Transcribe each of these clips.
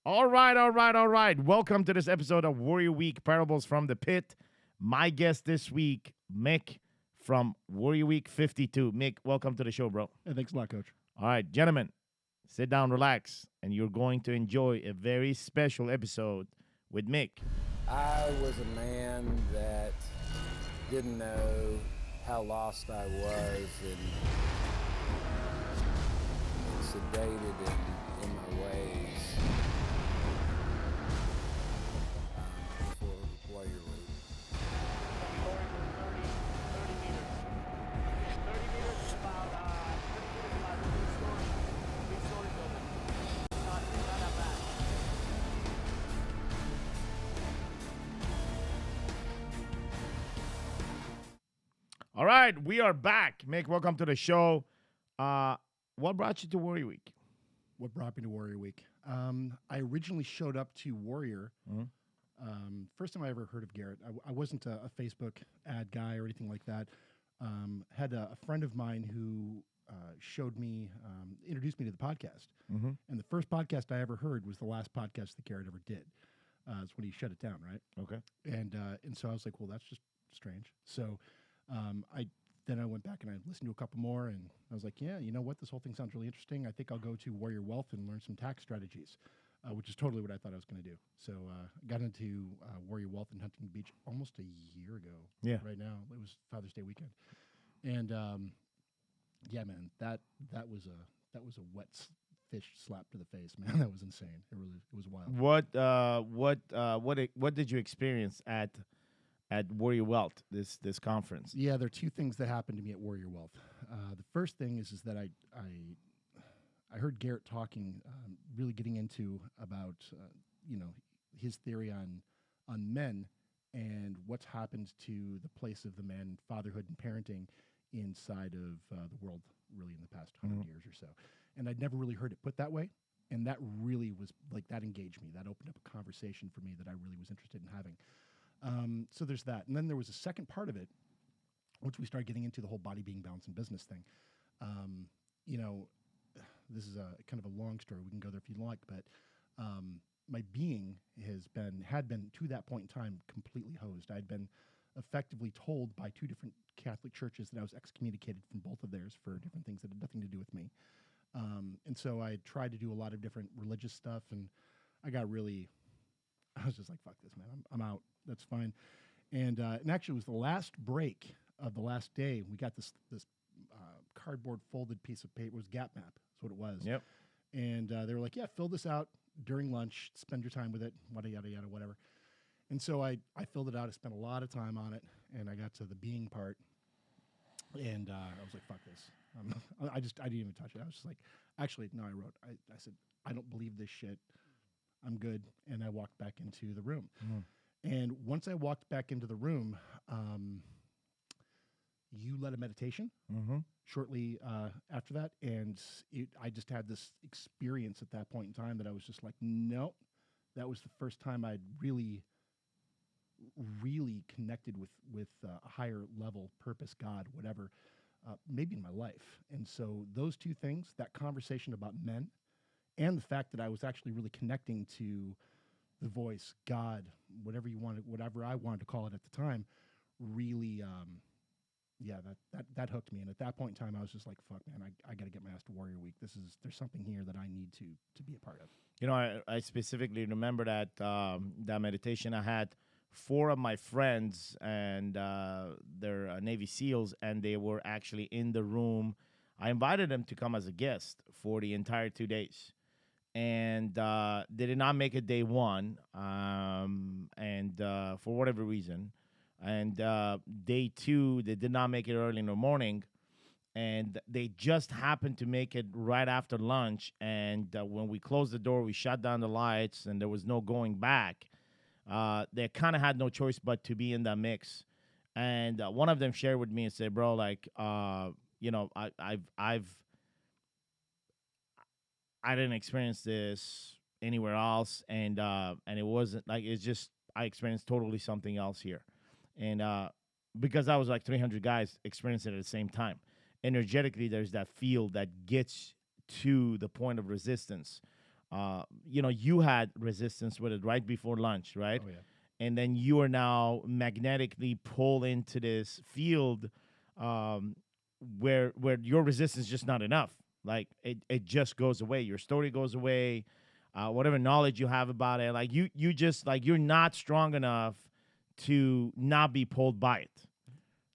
All right, all right, all right. Welcome to this episode of Warrior Week Parables from the Pit. My guest this week, Mick from Warrior Week 52. Mick, welcome to the show, bro. Hey, thanks a lot, Coach. All right, gentlemen, sit down, relax, and you're going to enjoy a very special episode with Mick. I was a man that didn't know how lost I was and sedated in my ways for Warrior Week. All right, we are back. Mick, welcome to the show. What brought you to Warrior Week? What brought me to Warrior Week? I originally showed up to Warrior. First time I ever heard of Garrett. I wasn't a Facebook ad guy or anything like that. Had a friend of mine who showed me, introduced me to the podcast. And the first podcast I ever heard was the last podcast that Garrett ever did. It's when he shut it down, right? Okay. And so I was like, well, that's just strange. So I went back and I listened to a couple more, and I was like, yeah, you know what? This whole thing sounds really interesting. I think I'll go to Warrior Wealth and learn some tax strategies, which is totally what I thought I was going to do. So got into Warrior Wealth in Huntington Beach almost a year ago. Yeah. Right now, it was Father's Day weekend, and yeah, man, that was a wet fish slap to the face, man. That was insane. It was wild. What did you experience at Warrior Wealth, this conference? Yeah, there are two things that happened to me at Warrior Wealth. The first thing is that I heard Garrett talking, really getting into about his theory on men and what's happened to the place of the man, fatherhood and parenting inside of the world, really in the past 100 years or so. And I'd never really heard it put that way, and that really was like that engaged me. That opened up a conversation for me that I really was interested in having. So there's that. And then there was a second part of it, once we started getting into the whole body, being, balance, and business thing. This is a kind of a long story. We can go there if you'd like, but my being had been to that point in time completely hosed. I'd been effectively told by two different Catholic churches that I was excommunicated from both of theirs for different things that had nothing to do with me. And so I tried to do a lot of different religious stuff, and I was just like, fuck this, man. I'm out. That's fine. And actually, it was the last break of the last day. We got this cardboard folded piece of paper. It was Gap Map. That's what it was. Yep. And they were like, yeah, fill this out during lunch. Spend your time with it. Yada, yada, yada, whatever. And so I filled it out. I spent a lot of time on it. And I got to the being part. And I was like, fuck this. I didn't even touch it. I was just like, actually, no, I wrote. I said, I don't believe this shit. I'm good. And I walked back into the room. And once I walked back into the room, you led a meditation shortly after that. And I just had this experience at that point in time that I was just like, no, that was the first time I'd really connected with a higher level purpose, God, whatever, maybe in my life. And so those two things, that conversation about men, and the fact that I was actually really connecting to the voice, God, whatever I wanted to call it at the time, really, that hooked me. And at that point in time, I was just like, fuck, man, I got to get my ass to Warrior Week. There's something here that I need to be a part of. You know, I specifically remember that that meditation. I had 4 of my friends, and they're Navy SEALs, and they were actually in the room. I invited them to come as a guest for the entire 2 days. And they did not make it day one, and for whatever reason. And day 2, they did not make it early in the morning, and they just happened to make it right after lunch. And when we closed the door, we shut down the lights, and there was no going back. They kind of had no choice but to be in that mix. And one of them shared with me and said, "Bro, like, I didn't experience this anywhere else, and it wasn't like it's just I experienced totally something else here, and because I was like 300 guys experiencing it at the same time. Energetically, there's that field that gets to the point of resistance. you had resistance with it right before lunch, right? Oh yeah. And then you are now magnetically pulled into this field um, where your resistance is just not enough. Like it just goes away. Your story goes away. Whatever knowledge you have about it, like you just like you're not strong enough to not be pulled by it.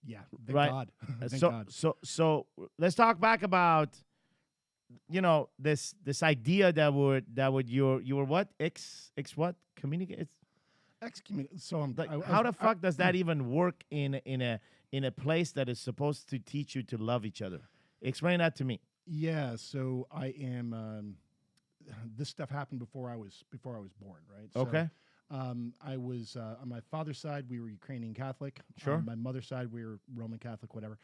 Yeah. Thank Right. God. Thank so God. so let's talk back about this idea that would you were what ex what communicate. It's Excommunicate. So I'm like I how was- the fuck does that even work in a place that is supposed to teach you to love each other? Explain that to me. Yeah, so I am. This stuff happened before I was born, right? So, Okay. I was on my father's side. We were Ukrainian Catholic. Sure. On my mother's side, we were Roman Catholic. Whatever.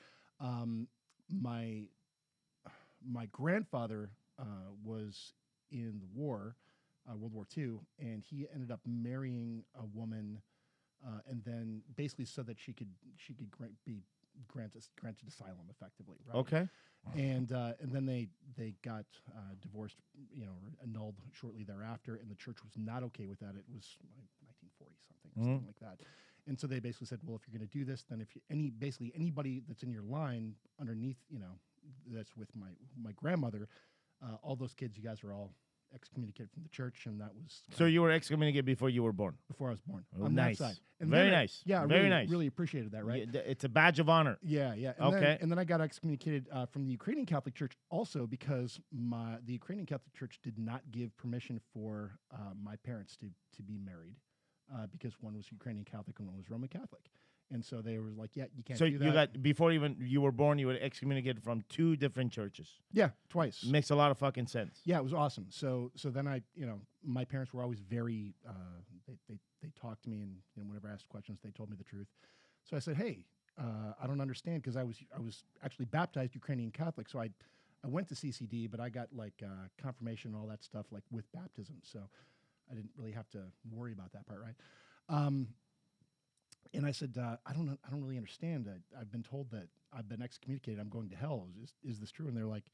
My grandfather was in the war, World War II, and he ended up marrying a woman, and then basically so that she could be granted asylum effectively, right? Okay. And then they got divorced, or annulled shortly thereafter, and the church was not okay with that. It was like 1940 something like that. And so they basically said, well, if you're going to do this, then if you, anybody that's in your line underneath, that's with my grandmother, all those kids, you guys are all excommunicated from the church, and that was So you were excommunicated before you were born. before I was born. Oh, On nice. that side. And Very then nice. Yeah, Very really, nice. really appreciated that, right? It's a badge of honor. Yeah. Okay. And then I got excommunicated from the Ukrainian Catholic Church also because the Ukrainian Catholic Church did not give permission for my parents to be married because one was Ukrainian Catholic and one was Roman Catholic. And so they were like, yeah, you can't So do that. you got before even you were born, you were excommunicated from 2 different churches. Yeah, twice. Makes a lot of fucking sense. Yeah, it was awesome. So then my parents were always very they talked to me, and whenever I asked questions, they told me the truth. So I said, hey, I don't understand, because I was actually baptized Ukrainian Catholic. So I went to CCD, but I got like confirmation and all that stuff like with baptism. So I didn't really have to worry about that part, right? And I said, I don't really understand. I've been told that I've been excommunicated. I'm going to hell. Is this true? And they're like,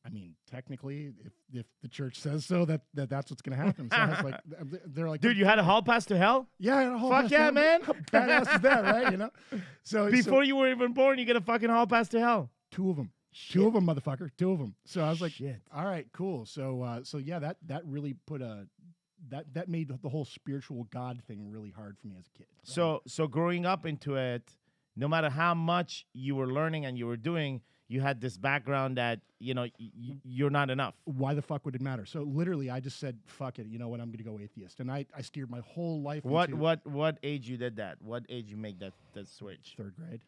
I mean, technically, if the church says so, that's what's going to happen. So I was like, they're like, Dude, you had a hall pass to hell? yeah, I had a whole Fuck bunch yeah, of- man. How badass is that, right? So Before you were even born, you get a fucking hall pass to hell. 2 of them. Shit. 2 of them, motherfucker. 2 of them. So I was like, Shit. all right, cool. So yeah, that really put that made the whole spiritual God thing really hard for me as a kid. right? So growing up into it, no matter how much you were learning and you were doing, you had this background that you're not enough. Why the fuck would it matter? So literally, I just said, fuck it. You know what? I'm going to go atheist, and I steered my whole life. Into What age you did that? What age you make that switch? 3rd grade.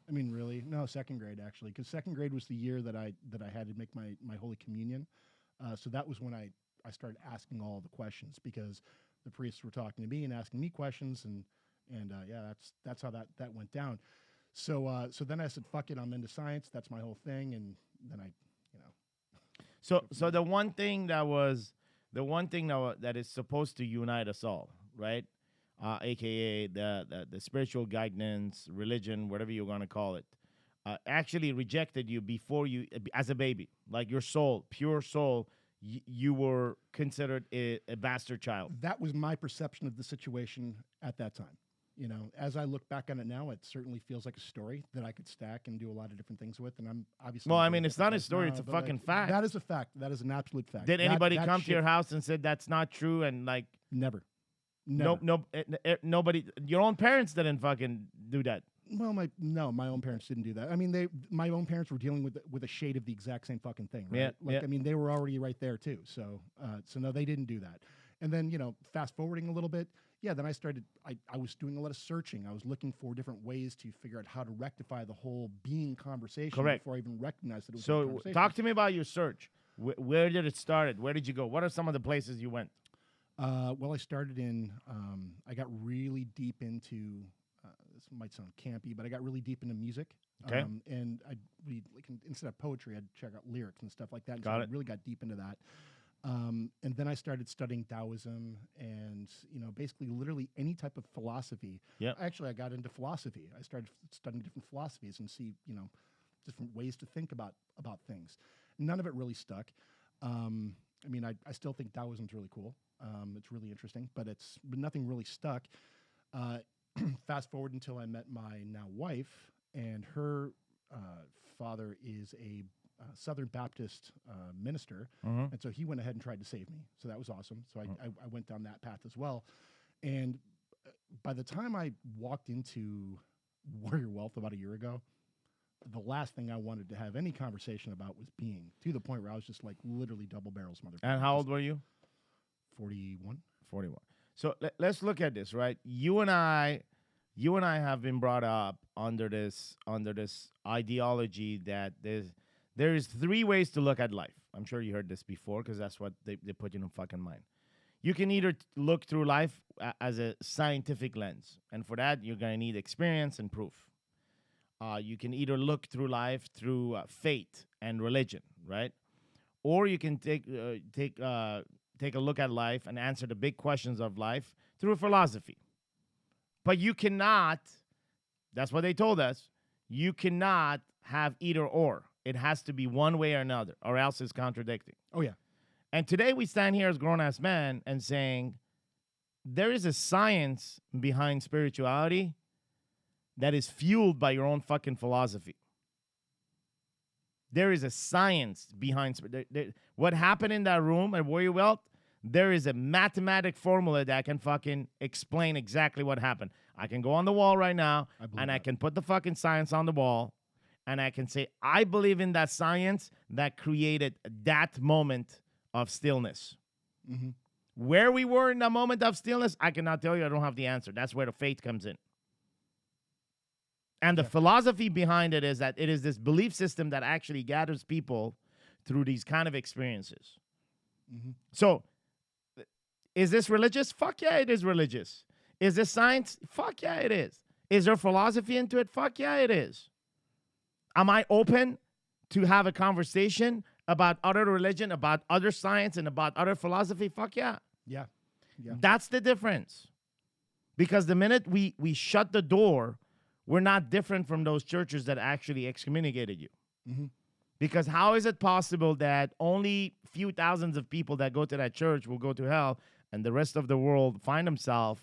I mean, really? No, 2nd grade actually, because 2nd grade was the year that I had to make my Holy Communion. So that was when I started asking all the questions, because the priests were talking to me and asking me questions, and yeah, that's how that went down. So then I said, fuck it, I'm into science. That's my whole thing, and then I. So the one thing that is supposed to unite us all, right? AKA the spiritual guidance, religion, whatever you're gonna call it, actually rejected you before you as a baby, like your soul, pure soul. You were considered a bastard child. That was my perception of the situation at that time. As I look back on it now, it certainly feels like a story that I could stack and do a lot of different things with. And I'm obviously. Well, I doing mean, it's different not a things story; now, it's a but, fucking like, fact. That is a fact. That is an absolute fact. Did anybody that come to your shit- house and said that's not true? And like, Never. nobody. Your own parents didn't fucking do that. Well, my own parents didn't do that. I mean, my own parents were dealing with a shade of the exact same fucking thing, right? Yeah, Like, yeah. I mean, they were already right there too. So no, they didn't do that. And then, fast forwarding a little bit, yeah, then I was doing a lot of searching. I was looking for different ways to figure out how to rectify the whole being conversation Correct. before I even recognized that it was a So conversation. talk to me about your search. Where did it start? Where did you go? What are some of the places you went? Well, I started in, I got really deep into, this might sound campy, but I got really deep into music. Okay. And I'd read, instead of poetry, I'd check out lyrics and stuff like that. And Got so it. I really got deep into that. And then I started studying Taoism and, basically literally any type of philosophy. Yep. Actually, I got into philosophy. I started studying different philosophies and see, different ways to think about things. None of it really stuck. I mean, I still think Taoism's really cool. It's really interesting, but nothing really stuck. Fast forward until I met my now wife, and her father is a Southern Baptist minister, and so he went ahead and tried to save me. So that was awesome. So I went down that path as well. And by the time I walked into Warrior Wealth about a year ago, the last thing I wanted to have any conversation about was being, to the point where I was just like literally double barrels, motherfucker. And how old were you? 41. 41. So let's look at this, right? You and I have been brought up under this ideology that there is three ways to look at life. I'm sure you heard this before because that's what they put in your fucking mind. You can either look through life as a scientific lens, and for that you're gonna need experience and proof. You can either look through life through faith and religion, right? Or you can take a look at life and answer the big questions of life through philosophy. But you cannot, that's what they told us, you cannot have either or. It has to be one way or another, or else it's contradicting. Oh, yeah. And today we stand here as grown-ass men and saying there is a science behind spirituality that is fueled by your own fucking philosophy. There is a science behind what happened in that room at Warrior Wealth. There is a mathematic formula that can fucking explain exactly what happened. I can go on the wall right now, and I can put the fucking science on the wall, and I can say, I believe in that science that created that moment of stillness. Mm-hmm. Where we were in that moment of stillness, I cannot tell you. I don't have the answer. That's where the faith comes in. And the philosophy behind it is that it is this belief system that actually gathers people through these kind of experiences. Mm-hmm. So, is this religious? Fuck yeah, it is religious. Is this science? Fuck yeah, it is. Is there philosophy into it? Fuck yeah, it is. Am I open to have a conversation about other religion, about other science, and about other philosophy? Fuck yeah. Yeah. Yeah. That's the difference. Because the minute we shut the door, we're not different from those churches that actually excommunicated you. Mm-hmm. Because how is it possible that only few thousands of people that go to that church will go to hell and the rest of the world find themselves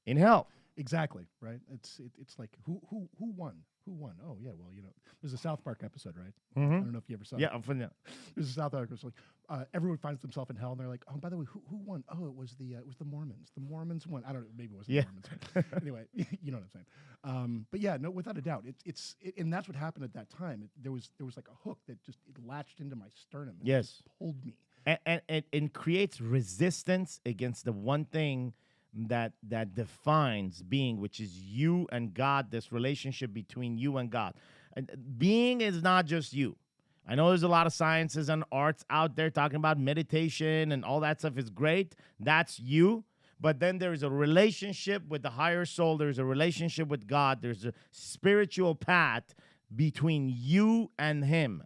in hell? Exactly, right? It's like who won? Who won? Oh yeah, well there's a South Park episode, right? Mm-hmm. I don't know if you ever saw it. Yeah, I'm from there. There's a South Park episode. Everyone finds themselves in hell, and they're like, oh, by the way, who won? Oh, it was the Mormons. The Mormons won. I don't know, maybe it wasn't the Mormons. But anyway, you know what I'm saying. But yeah, no, without a doubt, it's and that's what happened at that time. There was like a hook that just latched into my sternum. And Yes, just pulled me. And it creates resistance against the one thing that defines being, which is you and God, this relationship between you and God. And being is not just you. I know there's a lot of sciences and arts out there talking about meditation and all that stuff is great. That's you. But then there is a relationship with the higher soul. There's a relationship with God. There's a spiritual path between you and him.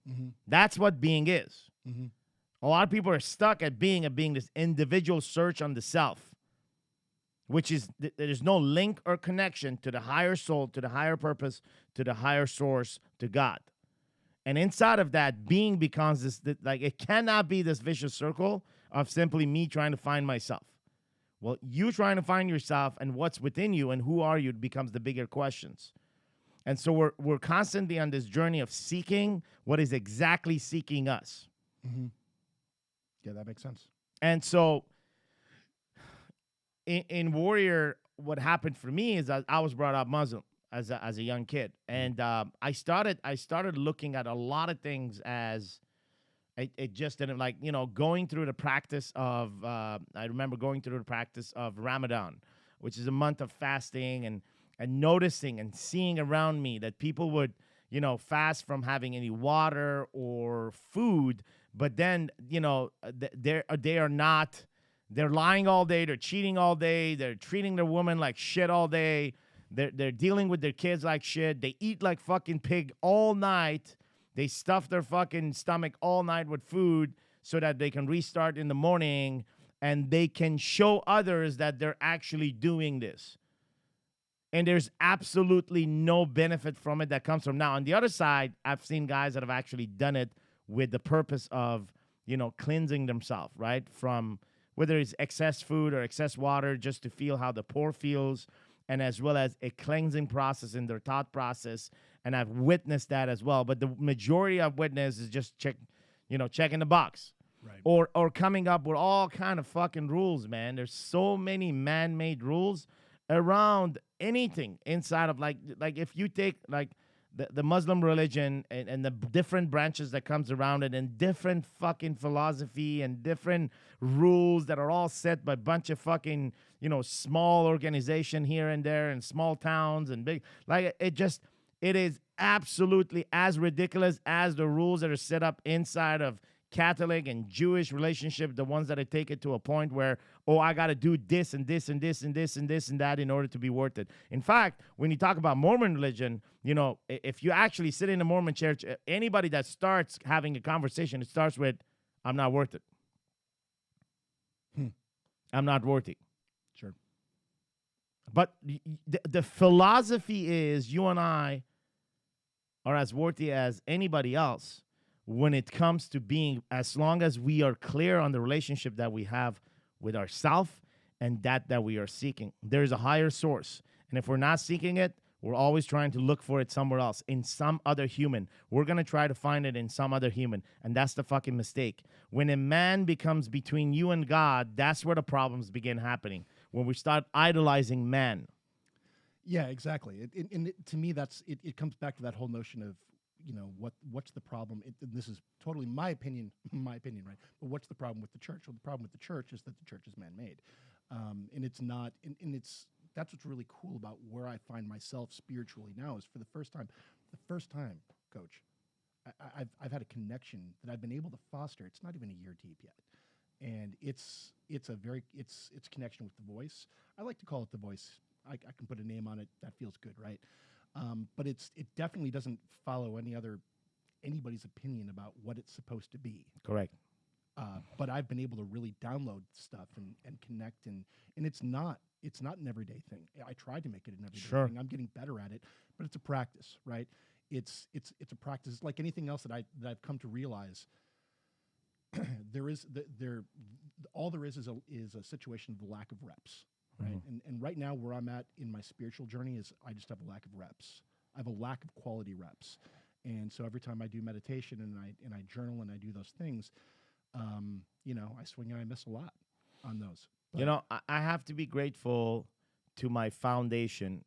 Mm-hmm. That's what being is. Mm-hmm. A lot of people are stuck at being this individual search on the self, which is there's no link or connection to the higher soul, to the higher purpose, to the higher source, to God. And inside of that, being becomes this, like, it cannot be this vicious circle of simply me trying to find myself. Well, you trying to find yourself and what's within you and who are you becomes the bigger questions. And so we're constantly on this journey of seeking what is exactly seeking us. Mm-hmm. Yeah, that makes sense. And so in Warrior, what happened for me is that I was brought up Muslim as a young kid, and I started looking at a lot of things as it just didn't, like, going through the practice of I remember going through the practice of Ramadan, which is a month of fasting, and noticing and seeing around me that people would fast from having any water or food, but then they are not. They're lying all day. They're cheating all day. They're treating their woman like shit all day. They're dealing with their kids like shit. They eat like fucking pig all night. They stuff their fucking stomach all night with food so that they can restart in the morning and they can show others that they're actually doing this. And there's absolutely no benefit from it that comes from. Now, on the other side, I've seen guys that have actually done it with the purpose of cleansing themselves, right? From whether it's excess food or excess water, just to feel how the poor feels, and as well as a cleansing process in their thought process. And I've witnessed that as well. But the majority I've witnessed is just checking the box. Right. Or coming up with all kind of fucking rules, man. There's so many man-made rules around anything inside of like if you take like the Muslim religion and the different branches that comes around it, and different fucking philosophy and different rules that are all set by a bunch of fucking, small organization here and there and small towns and big, like it is absolutely as ridiculous as the rules that are set up inside of Catholic and Jewish relationship, the ones that take it to a point where, I got to do this and this and this and this and this and that in order to be worth it. In fact, when you talk about Mormon religion, if you actually sit in a Mormon church, anybody that starts having a conversation, it starts with, I'm not worth it. I'm not worthy. Sure. But the philosophy is you and I are as worthy as anybody else when it comes to being, as long as we are clear on the relationship that we have with ourselves and that we are seeking. There's a higher source. And if we're not seeking it, we're always trying to look for it somewhere else, in some other human. We're going to try to find it in some other human. And that's the fucking mistake. When a man becomes between you and God, that's where the problems begin happening. When we start idolizing man. Yeah, exactly. To me, it comes back to that whole notion of, what's the problem? This is totally my opinion, right? But what's the problem with the church? Well, the problem with the church is that the church is man-made, and it's not. And that's what's really cool about where I find myself spiritually now. Is for the first time, Coach, I've had a connection that I've been able to foster. It's not even a year deep yet, and it's connection with the voice. I like to call it the voice. I can put a name on it. That feels good, right? But it definitely doesn't follow anybody's opinion about what it's supposed to be. Correct. But I've been able to really download stuff and connect, and it's not an everyday thing. I tried to make it an everyday thing. I'm getting better at it, but it's a practice, right? It's a practice. It's like anything else that I've come to realize. All there is a situation of the lack of reps. Right. Mm-hmm. And right now where I'm at in my spiritual journey is I just have a lack of reps. I have a lack of quality reps. And so every time I do meditation and I journal and I do those things, I swing and I miss a lot on those. But I have to be grateful to my foundation,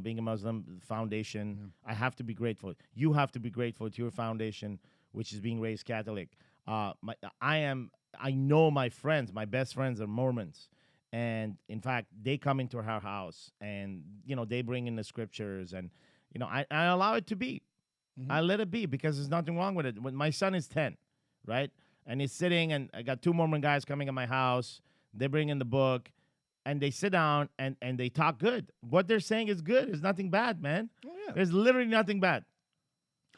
being a Muslim foundation. Yeah. I have to be grateful. You have to be grateful to your foundation, which is being raised Catholic. I know my friends, my best friends are Mormons. And in fact, they come into our house and, they bring in the scriptures and, I allow it to be. Mm-hmm. I let it be because there's nothing wrong with it. When my son is 10, right? And he's sitting and I got 2 Mormon guys coming in my house. They bring in the book and they sit down and they talk good. What they're saying is good. There's nothing bad, man. Oh, yeah. There's literally nothing bad.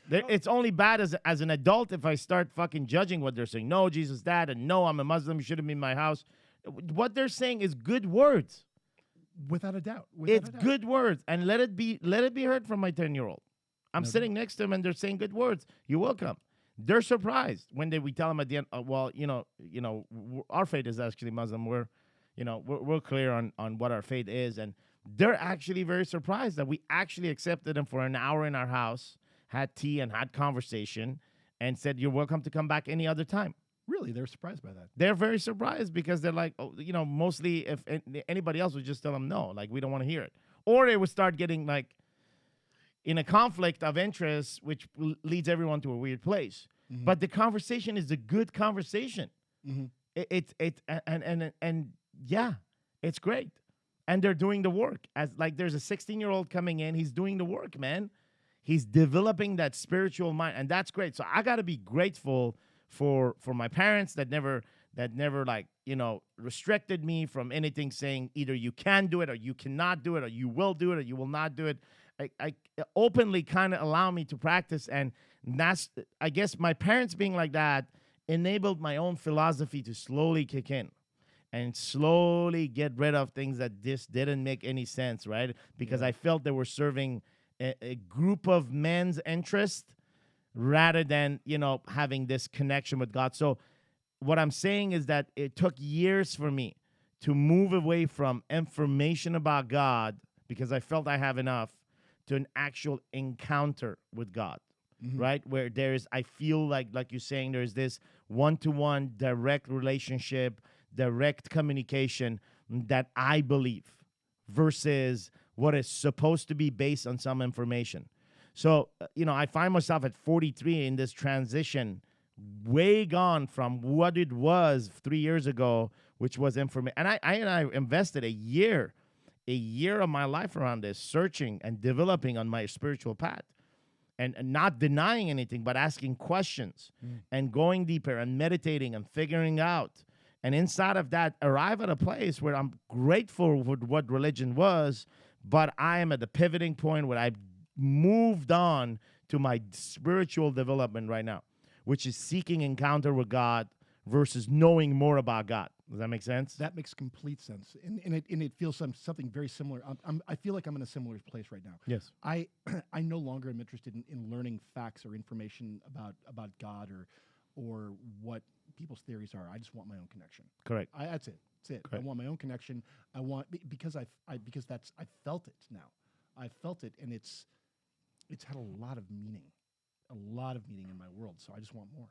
It's only bad as an adult if I start fucking judging what they're saying. No, Jesus that, and no, I'm a Muslim. You shouldn't be in my house. What they're saying is good words. Without a doubt. It's good words. And let it be heard from my 10-year-old. I'm sitting next to them and they're saying good words. You're welcome. They're surprised when we tell them at the end, our faith is actually Muslim. We're clear on what our faith is. And they're actually very surprised that we actually accepted them for an hour in our house, had tea and had conversation, and said, you're welcome to come back any other time. Really? They're surprised by that? They're very surprised because they're like, mostly if anybody else would just tell them no, like we don't want to hear it. Or they would start getting like in a conflict of interest, which leads everyone to a weird place. Mm-hmm. But the conversation is a good conversation. Mm-hmm. It's great. And they're doing the work. As like there's a 16-year-old coming in, he's doing the work, man. He's developing that spiritual mind, and that's great. So I got to be grateful for my parents that never restricted me from anything, saying either you can do it or you cannot do it or you will do it or you will not do it. I openly kind of allow me to practice, and that's, I guess my parents being like that enabled my own philosophy to slowly kick in and slowly get rid of things that just didn't make any sense, right? Because I felt they were serving a group of men's interest rather than, having this connection with God. So what I'm saying is that it took years for me to move away from information about God because I felt I have enough to an actual encounter with God, right? Where I feel like you're saying, there's this one-to-one direct relationship, direct communication that I believe versus what is supposed to be based on some information. So, I find myself at 43 in this transition, way gone from what it was 3 years ago, which was information. And I invested a year of my life around this, searching and developing on my spiritual path, and not denying anything, but asking questions and going deeper and meditating and figuring out. And inside of that, arrive at a place where I'm grateful for what religion was, but I am at the pivoting point where I've moved on to my spiritual development right now, which is seeking encounter with God versus knowing more about God. Does that make sense? That makes complete sense, and it feels something very similar. I feel like I'm in a similar place right now. Yes. I no longer am interested in learning facts or information about God or what people's theories are. I just want my own connection. Correct. That's it. That's it. Correct. I want my own connection. I want because I felt it now. I felt it, and it's had a lot of meaning in my world. So I just want more.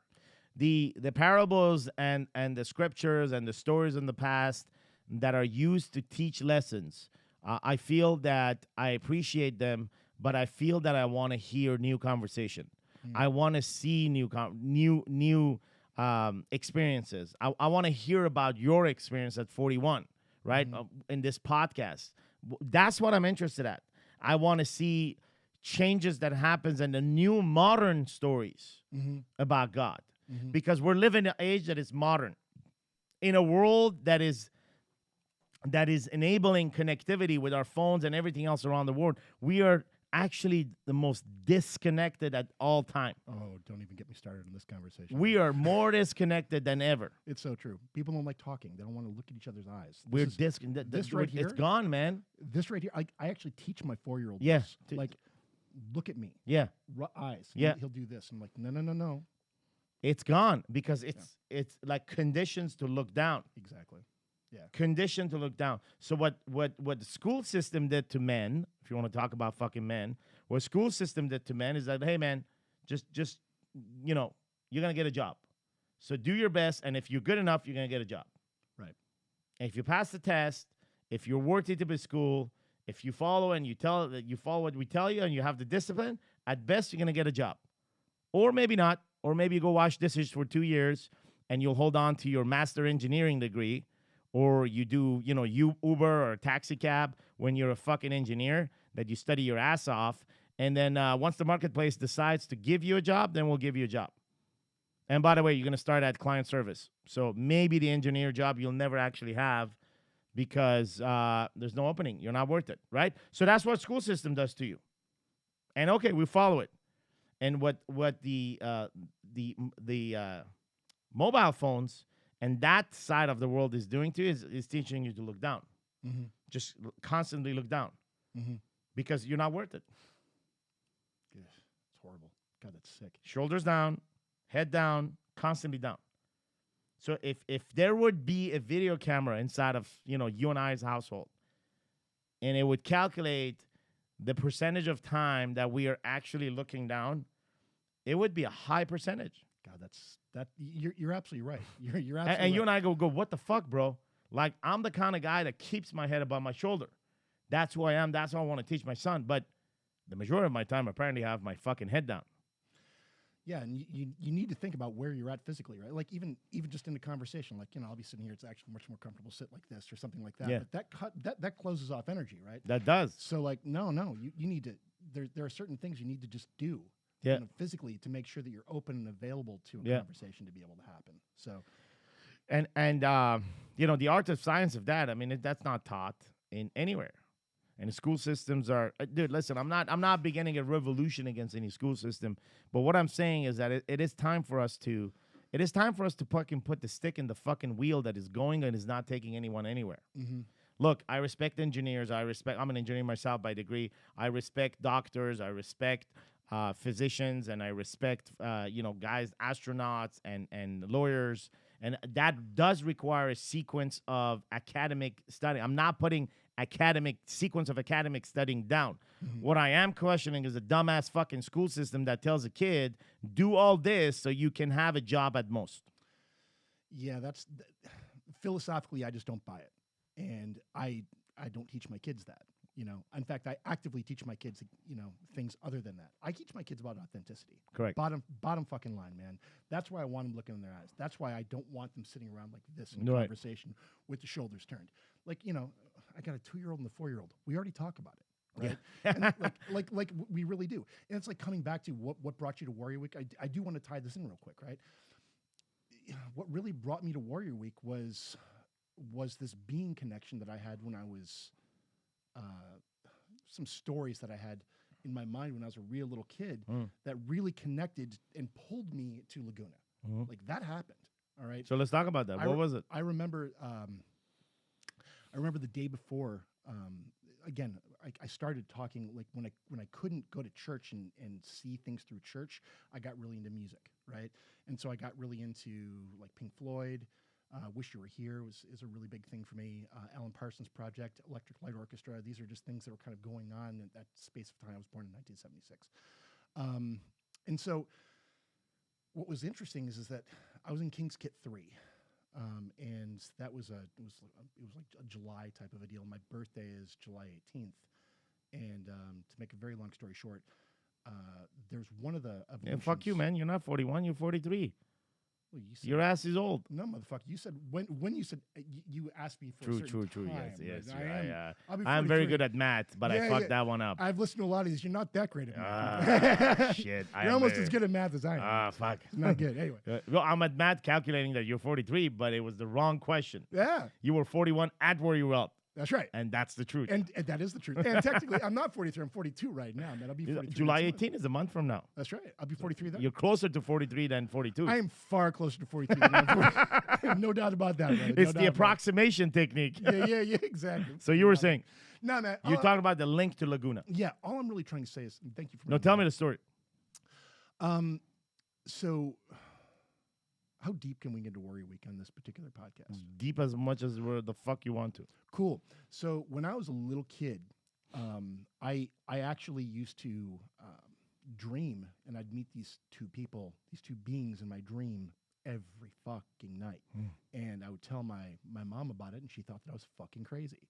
The parables and the scriptures and the stories in the past that are used to teach lessons, I feel that I appreciate them, but I feel that I want to hear new conversation. I want to see new experiences. I want to hear about your experience at 41, right? In this podcast. That's what I'm interested at. I want to see changes that happens in the new modern stories about God. Because we're living in an age that is modern, in a world that is enabling connectivity with our phones and everything else around the world. We are actually the most disconnected at all time. Oh, don't even get me started on this conversation. We are more disconnected than ever. It's so true. People don't like talking. They don't want to look at each other's eyes. We're disconnected. This right here. It's gone, man. This right here. I actually teach my 4-year-old. Yeah. This. Like, look at me. Yeah. Eyes. Yeah. He'll do this. I'm like, no. It's gone because it's like conditions to look down. Exactly. Yeah. Conditioned to look down. So what the school system did to men, if you want to talk about fucking men, what school system did to men is that, hey man, just you're gonna get a job. So do your best, and if you're good enough, you're gonna get a job. Right. And if you pass the test, if you're worthy to be school, if you follow and you follow what we tell you and you have the discipline, at best you're gonna get a job. Or maybe not. Or maybe you go wash dishes for 2 years and you'll hold on to your master engineering degree, or you do, Uber or taxi cab when you're a fucking engineer that you study your ass off. And then once the marketplace decides to give you a job, then we'll give you a job. And by the way, you're going to start at client service. So maybe the engineer job you'll never actually have because there's no opening. You're not worth it, right? So that's what school system does to you. And okay, we follow it. And what the mobile phones and that side of the world is doing to you is teaching you to look down. Just constantly look down because you're not worth it. Yeah, it's horrible. God, that's sick. Shoulders down, head down, constantly down. So if there would be a video camera inside of you and I's household, and it would calculate the percentage of time that we are actually looking down, it would be a high percentage. God, you're absolutely right. You're absolutely and you and I go, what the fuck, bro? Like, I'm the kind of guy that keeps my head above my shoulder. That's who I am. That's what I want to teach my son. But the majority of my time, apparently, I have my fucking head down. Yeah, and you need to think about where you're at physically, right? Like even just in the conversation, like I'll be sitting here. It's actually much more comfortable to sit like this or something like that. Yeah. But that closes off energy, right? That does. So like no, you need to. There are certain things you need to just do, physically to make sure that you're open and available to a conversation to be able to happen. So, and the art of science of that. I mean, that's not taught in anywhere. And the school systems are, dude, listen, I'm not beginning a revolution against any school system, but what I'm saying is that it is time for us to fucking put the stick in the fucking wheel that is going and is not taking anyone anywhere. Look, I respect engineers. I'm an engineer myself by degree. I respect doctors. I respect physicians, and I respect, guys, astronauts and lawyers And that does require a sequence of academic study. I'm not putting sequence of academic studying down. What I am questioning is a dumbass fucking school system that tells a kid, do all this so you can have a job at most. Yeah, philosophically, I just don't buy it. And I don't teach my kids that. In fact, I actively teach my kids, things other than that. I teach my kids about authenticity. Correct. Bottom fucking line, man. That's why I want them looking in their eyes. That's why I don't want them sitting around like this in a Right. conversation with the shoulders turned. Like, I got a 2-year-old and a 4-year-old. We already talk about it, right? Yeah. And like we really do. And it's like coming back to what brought you to Warrior Week. I do want to tie this in real quick, right? What really brought me to Warrior Week was this being connection that I had when I was. Some stories that I had in my mind when I was a real little kid that really connected and pulled me to Laguna. Like that happened. All right. So let's talk about that. What was it? I remember the day before. Again, I started talking like when I couldn't go to church and see things through church. I got really into music, right? And so I got really into like Pink Floyd. Wish You Were Here is a really big thing for me. Alan Parsons Project, Electric Light Orchestra. These are just things that were kind of going on in that space of time. I was born in 1976. And so what was interesting is that I was in King's Kit 3. And that was it was like a July type of a deal. My birthday is July 18th. And to make a very long story short, there's one of the evolutions. Fuck you, man. You're not 41. You're 43. Well, you said, your ass is old. No, motherfucker. You said when you said you asked me for a certain True. time, Yes. right? I'm very good at math, but I fucked that one up. I've listened to a lot of these. You're not that great at math. Shit. You're almost as good at math as I am. Fuck. It's not good. Anyway. Well, I'm at math calculating that you're 43, but it was the wrong question. Yeah. You were 41 at where you were up. That's right. And that's the truth. And that is the truth. And technically, I'm not 43. I'm 42 right now, man. I'll be 43. July 18 is a month from now. That's right. I'll be 43 then. You're closer to 43 than 42. I am far closer to 43 than I'm 40. No doubt about that, brother. It's the approximation technique. Yeah, exactly. So you were saying. No, man. You're talking about the link to Laguna. Yeah. All I'm really trying to say is thank you for. No, tell me the story. So how deep can we get into Warrior Week on this particular podcast? Deep as much as where the fuck you want to. Cool. So when I was a little kid, I actually used to dream, and I'd meet these two beings in my dream every fucking night. And I would tell my mom about it, and she thought that I was fucking crazy.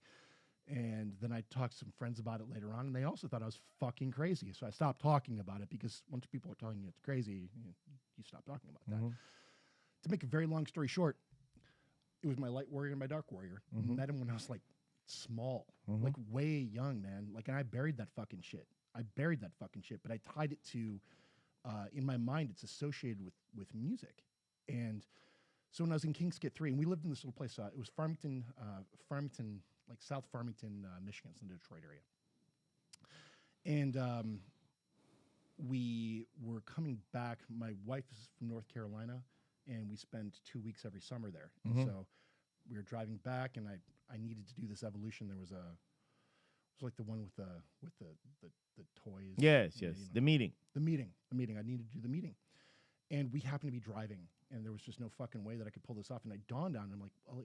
And then I talked to some friends about it later on, and they also thought I was fucking crazy. So I stopped talking about it because once people are telling you it's crazy, you stop talking about that. To make a very long story short, it was my light warrior and my dark warrior. Met him when I was like small, like way young, man. Like, and I buried that fucking shit. But I tied it to, in my mind, it's associated with music. And so when I was in King's Kit 3, and we lived in this little place, it was Farmington, like South Farmington, Michigan, it's in the Detroit area. And we were coming back. My wife is from North Carolina, and we spend 2 weeks every summer there. So we were driving back, and I needed to do this evolution. It was like the one with the toys. Yes. The meeting. I needed to do the meeting, and we happened to be driving, and there was just no fucking way that I could pull this off. And I dawned on, I'm like, well,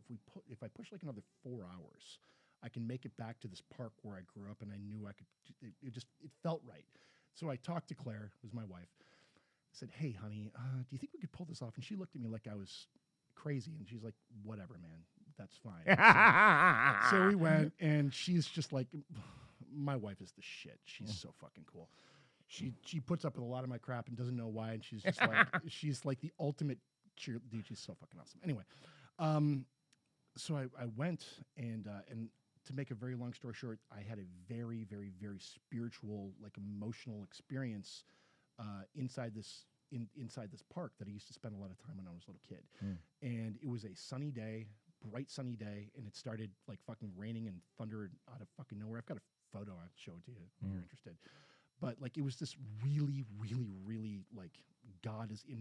if I push like another 4 hours, I can make it back to this park where I grew up, and I knew I could. It felt right. So I talked to Claire, who's my wife. I said, hey, honey, do you think we could pull this off? And she looked at me like I was crazy, and she's like, whatever, man, that's fine. So we went, and she's just like, my wife is the shit. She's so fucking cool. She puts up with a lot of my crap and doesn't know why, and she's just like, she's like the ultimate cheer. Dude, she's so fucking awesome. Anyway, so I went, and to make a very long story short, I had a very, very, very spiritual, like emotional experience inside this park that I used to spend a lot of time when I was a little kid. And it was a sunny day, bright sunny day, and it started like fucking raining and thunder out of fucking nowhere. I've got a photo I'll show it to you if you're interested. But like it was this really, really, really like God is in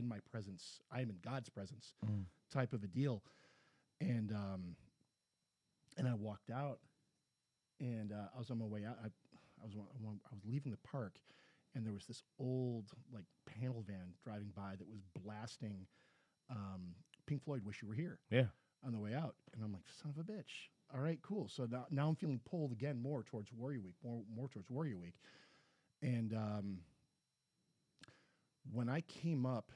my presence. I am in God's presence type of a deal. And I walked out, and I was on my way out. I was leaving the park, and there was this old like panel van driving by that was blasting Pink Floyd, Wish You Were Here. Yeah. On the way out. And I'm like, son of a bitch. All right, cool. So now I'm feeling pulled again more towards Warrior Week, more towards Warrior Week. And when I came up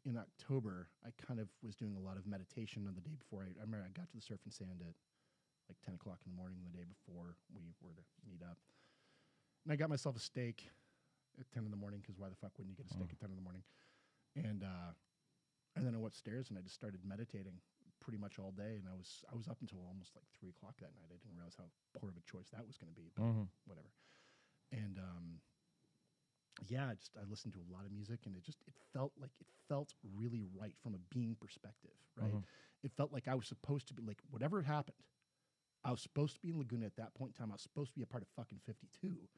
in October, I kind of was doing a lot of meditation on the day before. I remember I got to the Surf and Sand at like 10 o'clock in the morning the day before we were to meet up. And I got myself a steak at 10 in the morning, because why the fuck wouldn't you get a steak at 10 in the morning? And then I went upstairs and I just started meditating pretty much all day. And I was up until almost like 3 o'clock that night. I didn't realize how poor of a choice that was going to be, but whatever. And I listened to a lot of music, and it felt really right from a being perspective, right? It felt like I was supposed to be, like, whatever happened, I was supposed to be in Laguna at that point in time. I was supposed to be a part of fucking 52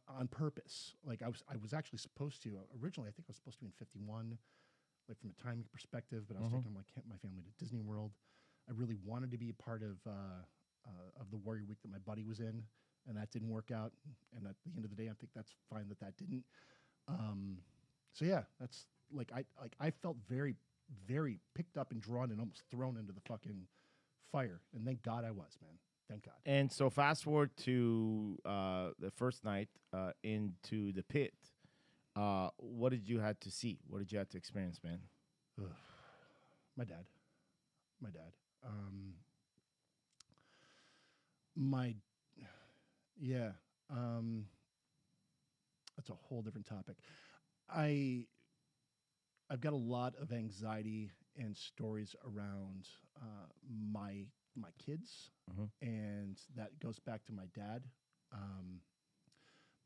on purpose. Like, I was actually supposed to, originally I think I was supposed to be in 51, like from a timing perspective, but I was taking my family to Disney World. I really wanted to be a part of the Warrior Week that my buddy was in, and that didn't work out. And at the end of the day, I think that's fine that didn't. So yeah, that's I felt very, very picked up and drawn and almost thrown into the fucking fire. And thank God I was, man. Thank God. And so fast forward to the first night into the pit. What did you have to see? What did you have to experience, man? My dad. That's a whole different topic. I've got a lot of anxiety and stories around my kids, and that goes back to my dad.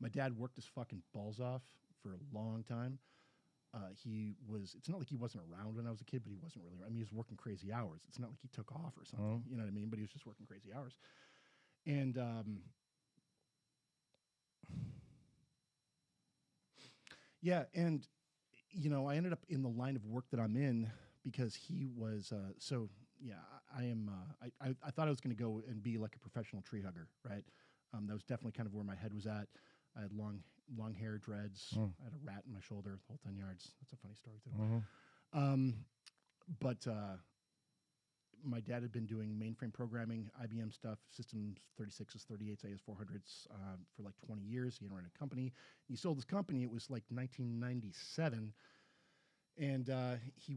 My dad worked his fucking balls off for a long time. It's not like he wasn't around when I was a kid, but he wasn't really around. I mean, he was working crazy hours. It's not like he took off or something, you know what I mean? But he was just working crazy hours. And and you know, I ended up in the line of work that I'm in because he was I thought I was going to go and be like a professional tree hugger, right? That was definitely kind of where my head was at. I had long hair, dreads. I had a rat in my shoulder, the whole 10 yards. That's a funny story too. But my dad had been doing mainframe programming, IBM stuff, systems 36s, 38s, AS400s for like 20 years. He had run a company. He sold his company. It was like 1997. And he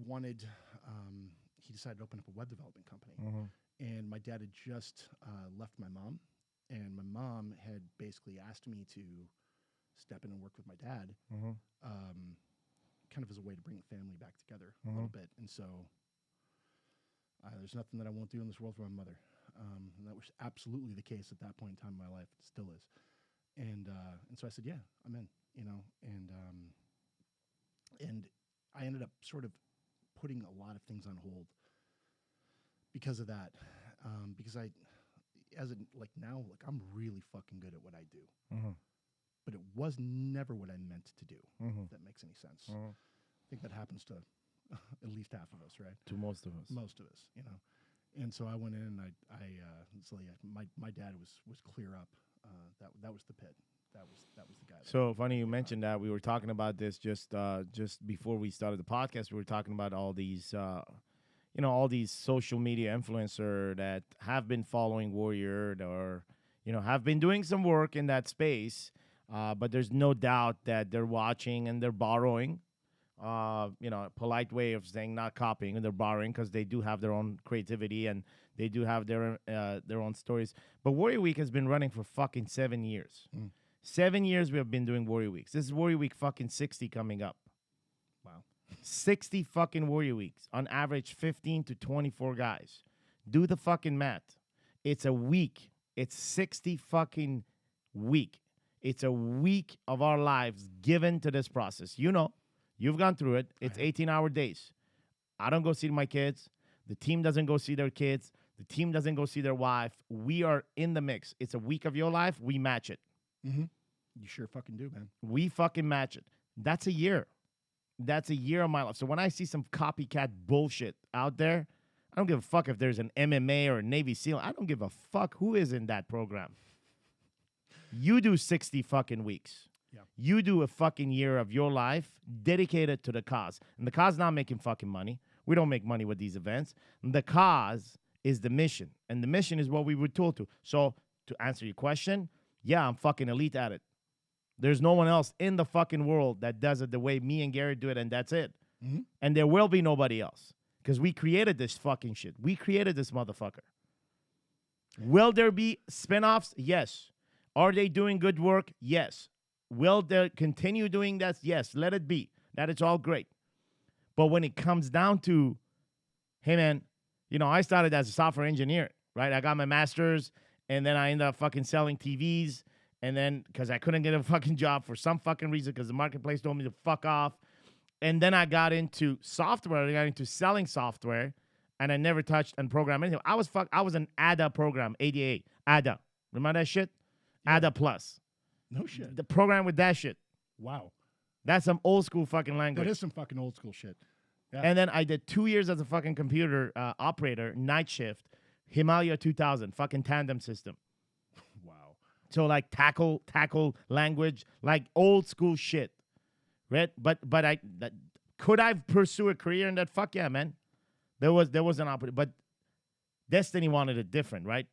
decided to open up a web development company. And my dad had just left my mom. And my mom had basically asked me to step in and work with my dad, kind of as a way to bring the family back together a little bit. And so there's nothing that I won't do in this world for my mother. And that was absolutely the case at that point in time in my life. It still is. And so I said, yeah, I'm in, you know. And I ended up sort of putting a lot of things on hold because of that. Because I'm really fucking good at what I do. But it was never what I meant to do, if that makes any sense. I think that happens to at least half of us, right? To most of us. Most of us, you know. And so I went in and my dad was clear up. That was the pit. That was the guy. So funny you mentioned that. We were talking about this just before we started the podcast. We were talking about all these all these social media influencers that have been following Warrior or, have been doing some work in that space. But there's no doubt that they're watching and they're borrowing, a polite way of saying not copying, and they're borrowing because they do have their own creativity and they do have their own stories. But Warrior Week has been running for fucking 7 years. 7 years we have been doing Warrior Weeks. This is Warrior Week fucking 60 coming up. Wow. 60 fucking Warrior Weeks. On average, 15 to 24 guys. Do the fucking math. It's a week. It's 60 fucking week. It's a week of our lives given to this process. You've gone through it. It's 18-hour days. I don't go see my kids. The team doesn't go see their kids. The team doesn't go see their wife. We are in the mix. It's a week of your life. We match it. You sure fucking do, man. We fucking match it. That's a year. That's a year of my life. So when I see some copycat bullshit out there, I don't give a fuck if there's an MMA or a Navy SEAL. I don't give a fuck who is in that program. You do 60 fucking weeks. Yeah. You do a fucking year of your life dedicated to the cause. And the cause not making fucking money. We don't make money with these events. The cause is the mission, and the mission is what we were told to. So to answer your question, yeah, I'm fucking elite at it. There's no one else in the fucking world that does it the way me and Garrett do it, and that's it. Mm-hmm. And there will be nobody else because we created this fucking shit. We created this motherfucker. Will there be spinoffs? Yes. Are they doing good work? Yes. Will they continue doing that? Yes. Let it be. That is all great. But when it comes down to, hey, man, you know, I started as a software engineer, right? I got my master's, and then I ended up fucking selling TVs. And then, because I couldn't get a fucking job for some fucking reason, because the marketplace told me to fuck off. And then I got into software. I got into selling software, and I never touched and programmed anything. I was an ADA program, ADA, ADA. Remember that shit? Yeah. ADA Plus. No shit. The program with that shit. Wow. That's some old school fucking language. That is some fucking old school shit. Yeah. And then I did 2 years as a fucking computer operator, night shift, Himalaya 2000, fucking tandem system. Wow. So like tackle language, like old school shit, right? But could I pursue a career in that? Fuck yeah, man. There was an opportunity, but destiny wanted it different, right?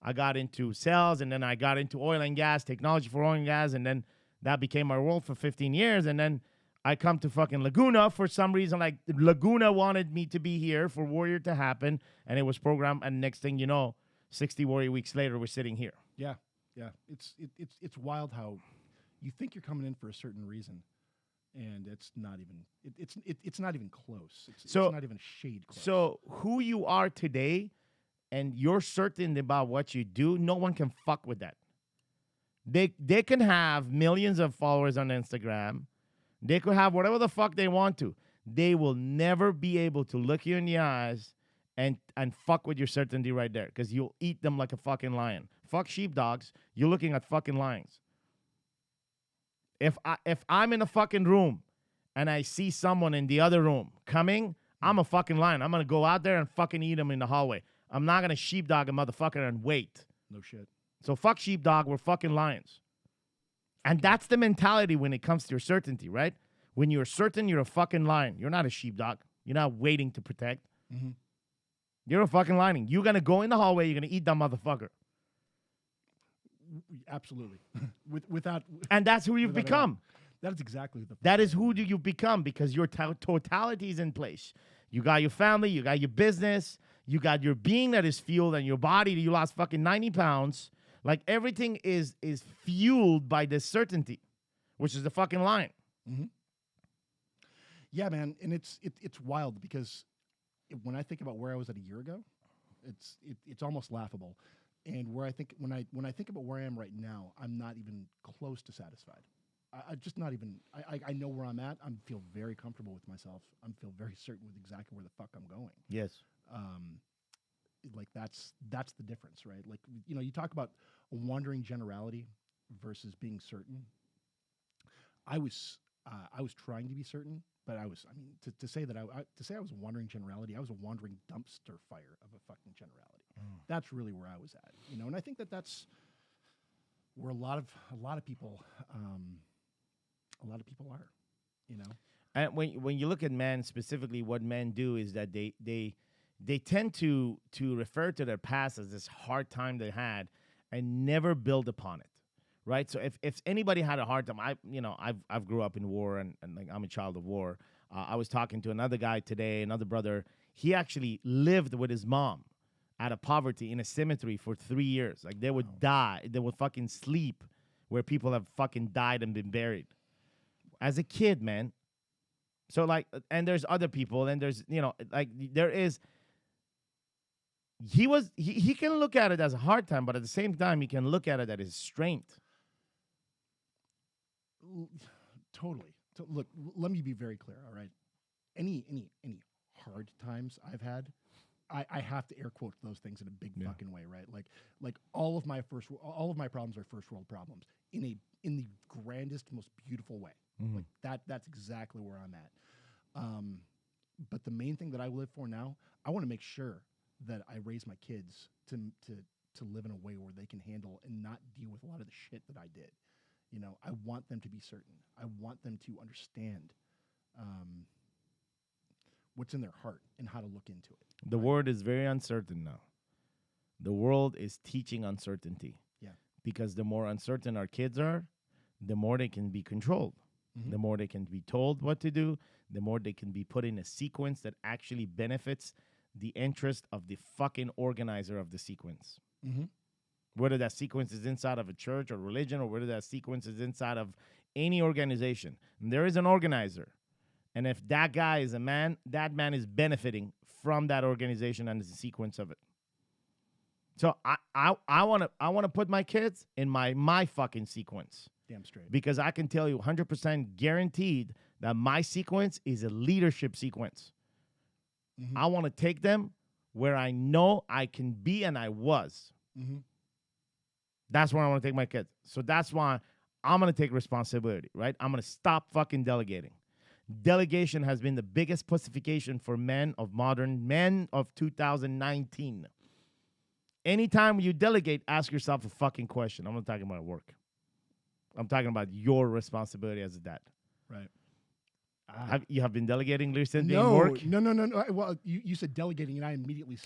I got into sales, and then I got into oil and gas, technology for oil and gas, and then that became my world for 15 years, and then I come to fucking Laguna for some reason. Like Laguna wanted me to be here for Warrior to happen, and it was programmed. And next thing you know, 60 Warrior weeks later, we're sitting here. Yeah, yeah. It's wild how you think you're coming in for a certain reason, and it's not even it's not even close. It's not even a shade close. So who you are today, and you're certain about what you do, no one can fuck with that. They can have millions of followers on Instagram. They could have whatever the fuck they want to. They will never be able to look you in the eyes and fuck with your certainty right there, because you'll eat them like a fucking lion. Fuck sheepdogs. You're looking at fucking lions. If I'm in a fucking room and I see someone in the other room coming, I'm a fucking lion. I'm gonna go out there and fucking eat them in the hallway. I'm not gonna sheepdog a motherfucker and wait. No shit. So fuck sheepdog. We're fucking lions. And that's the mentality when it comes to your certainty, right? When you're certain, you're a fucking lion. You're not a sheepdog. You're not waiting to protect. Mm-hmm. You're a fucking lion. You're going to go in the hallway. You're going to eat that motherfucker. Absolutely. Without. And that's who you've become. That is exactly the. That is who do you become, because your totality is in place. You got your family. You got your business. You got your being that is fueled, and your body. You lost fucking 90 pounds. Like everything is fueled by this certainty, which is the fucking lion. Mm-hmm. Yeah, man, and it's wild because when I think about where I was at a year ago, it's almost laughable. And where I think when I think about where I am right now, I'm not even close to satisfied. I just not even. I know where I'm at. I feel very comfortable with myself. I feel very certain with exactly where the fuck I'm going. Yes. Like that's the difference, right? Like, you know, you talk about a wandering generality versus being certain. I was trying to be certain, but to say that I was a wandering generality, I was a wandering dumpster fire of a fucking generality. That's really where I was at, you know. And I think that's where a lot of people are, you know. And when you look at men specifically, what men do is that they tend to refer to their past as this hard time they had and never build upon it, right? So if anybody had a hard time, I've grew up in war, and like I'm a child of war. I was talking to another guy today, another brother. He actually lived with his mom out of poverty in a cemetery for 3 years. Like they would die, they would fucking sleep where people have fucking died and been buried as a kid, man. So like, and there's other people, and there's, you know, like there is. He can look at it as a hard time, but at the same time, he can look at it as his strength. Totally. Look, let me be very clear. All right, any hard times I've had, I have to air quote those things in a big fucking way, right? Like all of my problems are first world problems in the grandest, most beautiful way. Mm-hmm. Like that's exactly where I'm at. But the main thing that I live for now, I want to make sure that I raise my kids to live in a way where they can handle and not deal with a lot of the shit that I did. You know, I want them to be certain. I want them to understand what's in their heart and how to look into it. The word is very uncertain now. The world is teaching uncertainty. Yeah. Because the more uncertain our kids are, the more they can be controlled. Mm-hmm. The more they can be told what to do, the more they can be put in a sequence that actually benefits the interest of the fucking organizer of the sequence. Mm-hmm. Whether that sequence is inside of a church or religion, or whether that sequence is inside of any organization. And there is an organizer. And if that guy is a man, that man is benefiting from that organization and the sequence of it. So I wanna put my kids in my fucking sequence. Damn straight. Because I can tell you 100% guaranteed that my sequence is a leadership sequence. Mm-hmm. I want to take them where I know I can be and I was. Mm-hmm. That's where I want to take my kids. So that's why I'm going to take responsibility, right? I'm going to stop fucking delegating. Delegation has been the biggest pussification for men of 2019. Anytime you delegate, ask yourself a fucking question. I'm not talking about work. I'm talking about your responsibility as a dad. Right. You have been delegating recently No, in work? no. Well, you said delegating, and I immediately.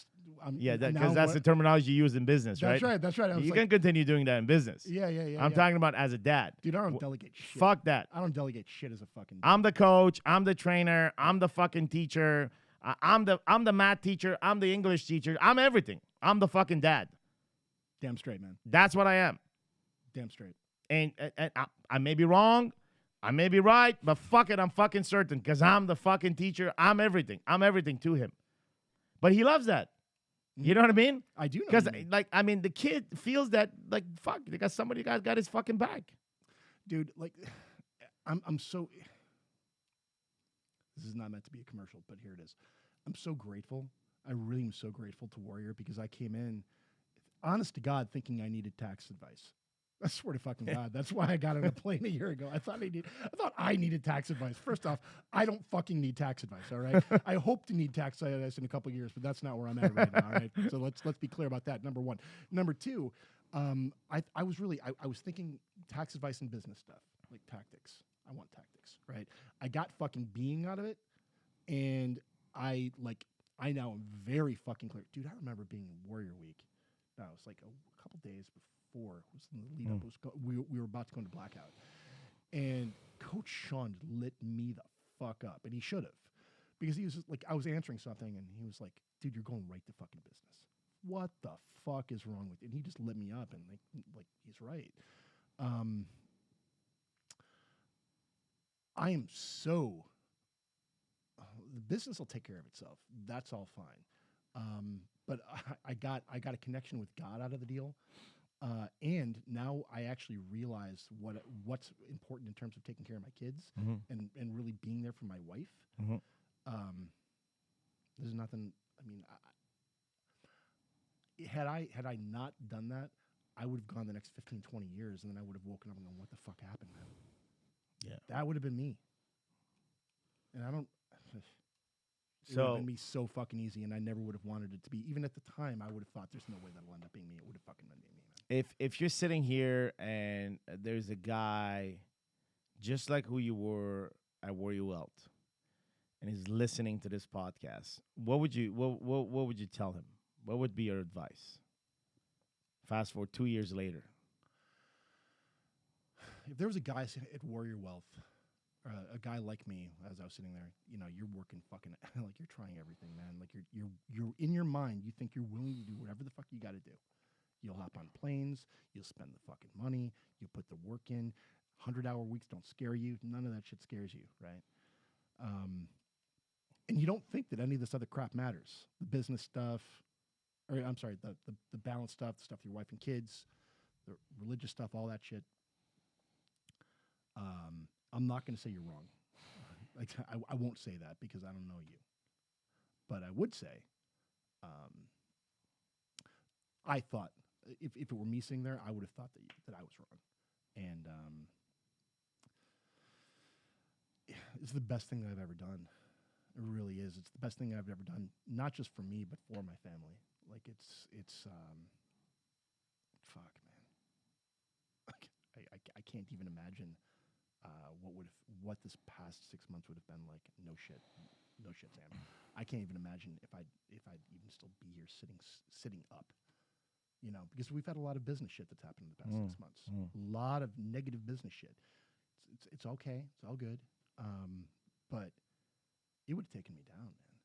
Because that's the terminology you use in business, right? That's right. You can continue doing that in business. Yeah. I'm talking about as a dad. Dude, I don't delegate shit. Fuck that. I don't delegate shit as a fucking. I'm the coach. I'm the trainer. I'm the fucking teacher. I'm the math teacher. I'm the English teacher. I'm everything. I'm the fucking dad. Damn straight, man. That's what I am. Damn straight. And I may be wrong. I may be right, but fuck it, I'm fucking certain because I'm the fucking teacher. I'm everything. I'm everything to him. But he loves that. You know what I mean? I do know. Because, the kid feels that, fuck, because somebody got his fucking back. Dude, I'm so. This is not meant to be a commercial, but here it is. I'm so grateful. I really am so grateful to Warrior because I came in, honest to God, thinking I needed tax advice. I swear to fucking God. That's why I got on a plane a year ago. I thought I needed tax advice. First off, I don't fucking need tax advice, all right? I hope to need tax advice in a couple of years, but that's not where I'm at right now, all right? So let's be clear about that, number one. Number two, I was thinking tax advice and business stuff, like tactics. I want tactics, right? I got fucking being out of it, and I now am very fucking clear. Dude, I remember being in Warrior Week. No, it was like a couple days before. It was in the lead up. We were about to go into blackout. And Coach Sean lit me the fuck up. And he should have. Because he was just I was answering something and he was like, dude, you're going right to fucking business. What the fuck is wrong with you? And he just lit me up and he's right. I am so the business will take care of itself. That's all fine. But I got a connection with God out of the deal. And now I actually realize what's important in terms of taking care of my kids and really being there for my wife. Mm-hmm. There's nothing. I mean, had I not done that, I would have gone the next 15, 20 years, and then I would have woken up and gone, "What the fuck happened, man?" Yeah, that would have been me. And I don't. It would So have been me so fucking easy, and I never would have wanted it to be. Even at the time, I would have thought there's no way that'll end up being me. It would have fucking been me, man. if you're sitting here and there's a guy just like who you were at Warrior Welt, and he's listening to this podcast, what would you tell him? What would be your advice? Fast forward 2 years later. If there was a guy at Warrior Wealth, a guy like me, as I was sitting there, you're working fucking you're trying everything, man. You're in your mind, you think you're willing to do whatever the fuck you got to do. You'll hop on planes, you'll spend the fucking money, you'll put the work in. 100-hour weeks don't scare you. None of that shit scares you, right? And you don't think that any of this other crap matters. The business stuff, or I'm sorry, the balance stuff, the stuff with your wife and kids, the religious stuff, all that shit. I'm not going to say you're wrong. I won't say that because I don't know you. But I would say, I thought if it were me sitting there, I would have thought that I was wrong. And it's the best thing that I've ever done. It really is. It's the best thing I've ever done, not just for me, but for my family. Fuck, man. I can't even imagine what this past 6 months would have been like. No shit. no shit, Sam. I can't even imagine if I'd even still be here sitting up. You know, because we've had a lot of business shit that's happened in the past 6 months. A lot of negative business shit. It's okay. It's all good. But it would have taken me down, man.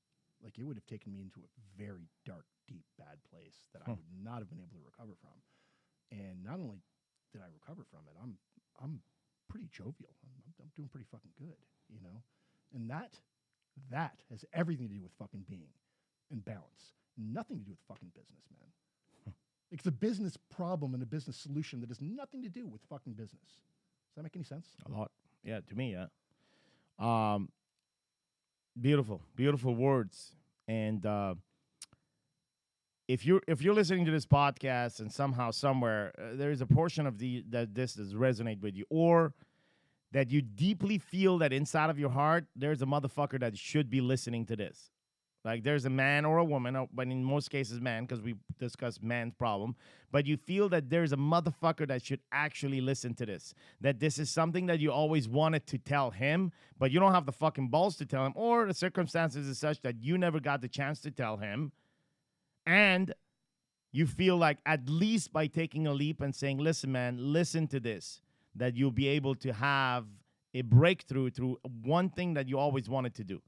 Like, it would have taken me into a very dark, deep, bad place that I would not have been able to recover from. And not only did I recover from it, I'm pretty jovial. I'm doing pretty fucking good, you know? And that has everything to do with fucking being and balance. Nothing to do with fucking business, man. It's a business problem and a business solution that has nothing to do with fucking business. Does that make any sense? A lot. Yeah, to me, yeah. Beautiful, beautiful words. And if you're listening to this podcast and somehow, somewhere, there is a portion of that this does resonate with you, or that you deeply feel that inside of your heart, there's a motherfucker that should be listening to this. Like, there's a man or a woman, but in most cases, man, because we discuss man's problem. But you feel that there's a motherfucker that should actually listen to this. That this is something that you always wanted to tell him, but you don't have the fucking balls to tell him, or the circumstances is such that you never got the chance to tell him. And you feel like, at least by taking a leap and saying, listen, man, listen to this, that you'll be able to have a breakthrough through one thing that you always wanted to do,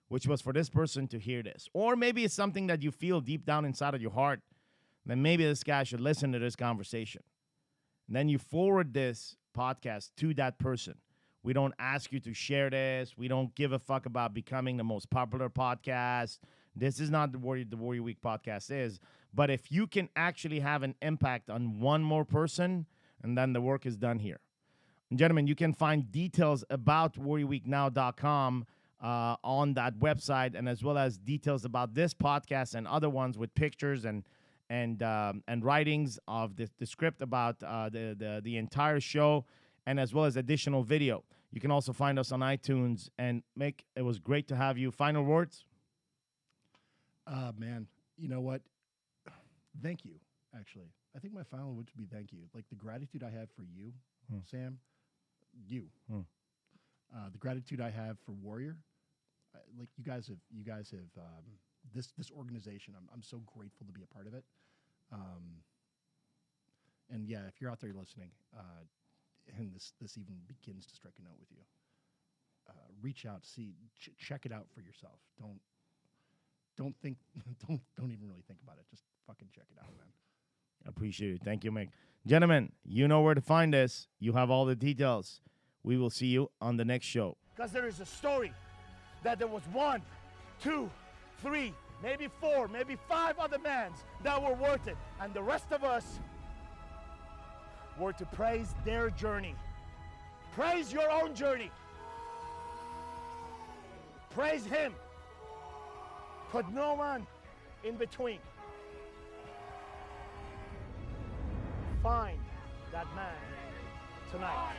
which was for this person to hear this. Or maybe it's something that you feel deep down inside of your heart, that maybe this guy should listen to this conversation. And then you forward this podcast to that person. We don't ask you to share this. We don't give a fuck about becoming the most popular podcast. This is not the Warrior Week podcast is. But if you can actually have an impact on one more person, and then the work is done here. And gentlemen, you can find details about warriorweeknow.com on that website, and as well as details about this podcast and other ones with pictures and writings of the script about the entire show, and as well as additional video. You can also find us on iTunes. And Mick, it was great to have you. Final words? Man, you know what? Thank you, actually. I think my final words would be thank you. Like, the gratitude I have for you, Sam, you. The gratitude I have for Warrior. Like, you guys have this organization. I'm so grateful to be a part of it. And yeah, if you're out there listening, and this even begins to strike a note with you, reach out, check it out for yourself. Don't even really think about it. Just fucking check it out, man. Appreciate it. Thank you, Mick. Gentlemen, you know where to find us. You have all the details. We will see you on the next show. Because there is a story that there was 1, 2, 3, maybe 4, maybe 5 other men that were worth it. And the rest of us were to praise their journey. Praise your own journey. Praise him. Put no one in between. Find that man tonight.